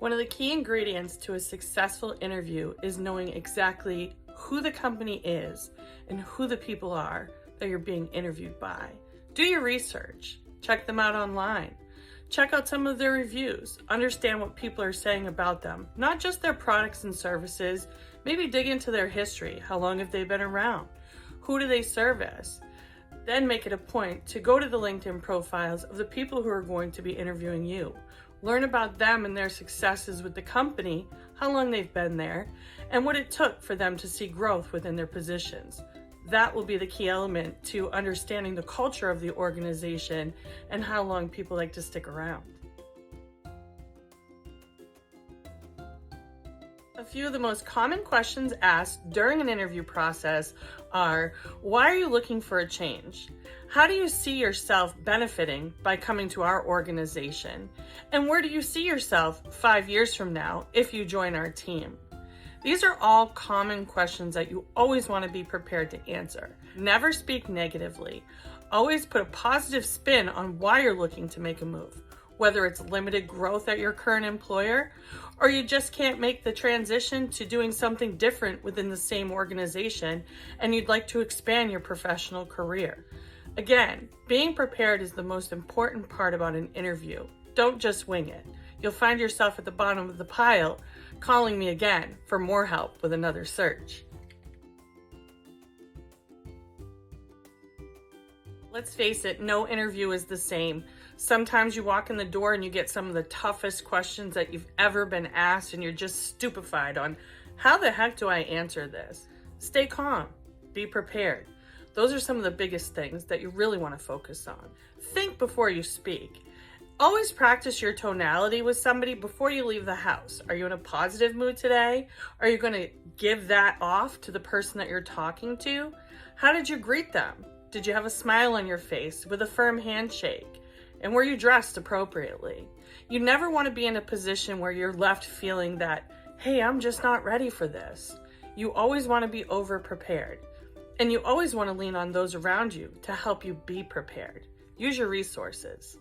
One of the key ingredients to a successful interview is knowing exactly who the company is and who the people are that you're being interviewed by. Do your research. Check them out online. Check out some of their reviews. Understand what people are saying about them, not just their products and services. Maybe dig into their history. How long have they been around? Who do they service? Then make it a point to go to the LinkedIn profiles of the people who are going to be interviewing you. Learn about them and their successes with the company, how long they've been there, and what it took for them to see growth within their positions. That will be the key element to understanding the culture of the organization and how long people like to stick around. A few of the most common questions asked during an interview process are, why are you looking for a change? How do you see yourself benefiting by coming to our organization? And where do you see yourself 5 years from now if you join our team? These are all common questions that you always want to be prepared to answer. Never speak negatively. Always put a positive spin on why you're looking to make a move. Whether it's limited growth at your current employer, or you just can't make the transition to doing something different within the same organization and you'd like to expand your professional career. Again, being prepared is the most important part about an interview. Don't just wing it. You'll find yourself at the bottom of the pile calling me again for more help with another search. Let's face it, no interview is the same. Sometimes you walk in the door and you get some of the toughest questions that you've ever been asked and you're just stupefied on how the heck do I answer this? Stay calm, be prepared. Those are some of the biggest things that you really want to focus on. Think before you speak. Always practice your tonality with somebody before you leave the house. Are you in a positive mood today? Are you going to give that off to the person that you're talking to? How did you greet them? Did you have a smile on your face with a firm handshake? And were you dressed appropriately? You never want to be in a position where you're left feeling that, hey, I'm just not ready for this. You always want to be over-prepared. And you always want to lean on those around you to help you be prepared. Use your resources.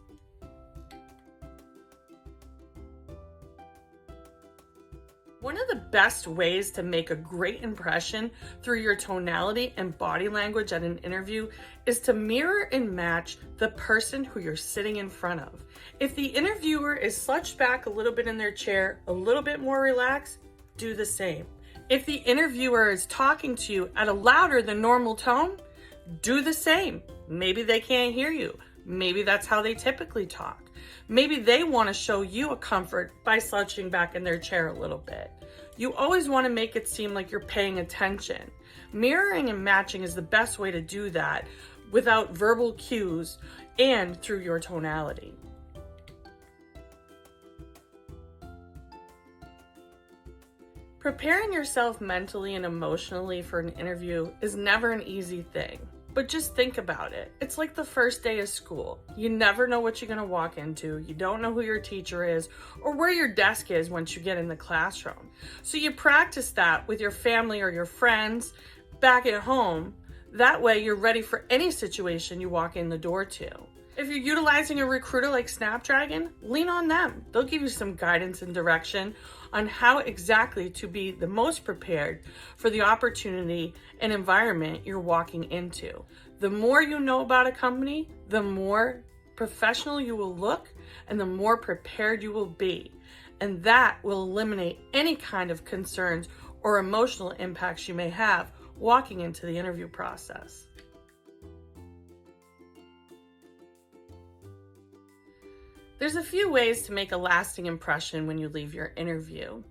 One of the best ways to make a great impression through your tonality and body language at an interview is to mirror and match the person who you're sitting in front of. If the interviewer is slouched back a little bit in their chair, a little bit more relaxed, do the same. If the interviewer is talking to you at a louder than normal tone, do the same. Maybe they can't hear you. Maybe that's how they typically talk. Maybe they want to show you a comfort by slouching back in their chair a little bit. You always want to make it seem like you're paying attention. Mirroring and matching is the best way to do that without verbal cues and through your tonality. Preparing yourself mentally and emotionally for an interview is never an easy thing. But just think about it. It's like the first day of school. You never know what you're going to walk into. You don't know who your teacher is or where your desk is once you get in the classroom. So you practice that with your family or your friends back at home. That way you're ready for any situation you walk in the door to. If you're utilizing a recruiter like Snapdragon, lean on them. They'll give you some guidance and direction on how exactly to be the most prepared for the opportunity and environment you're walking into. The more you know about a company, the more professional you will look and the more prepared you will be. And that will eliminate any kind of concerns or emotional impacts you may have walking into the interview process. There's a few ways to make a lasting impression when you leave your interview.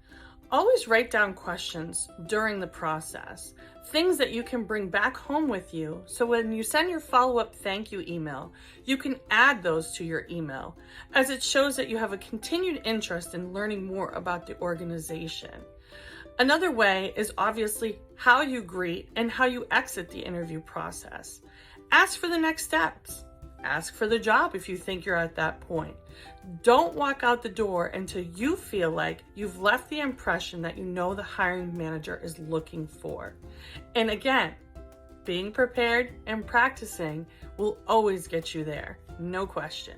Always write down questions during the process, things that you can bring back home with you, so when you send your follow-up thank you email, you can add those to your email, as it shows that you have a continued interest in learning more about the organization. Another way is obviously how you greet and how you exit the interview process. Ask for the next steps. Ask for the job if you think you're at that point. Don't walk out the door until you feel like you've left the impression that you know the hiring manager is looking for. And again, being prepared and practicing will always get you there, no question.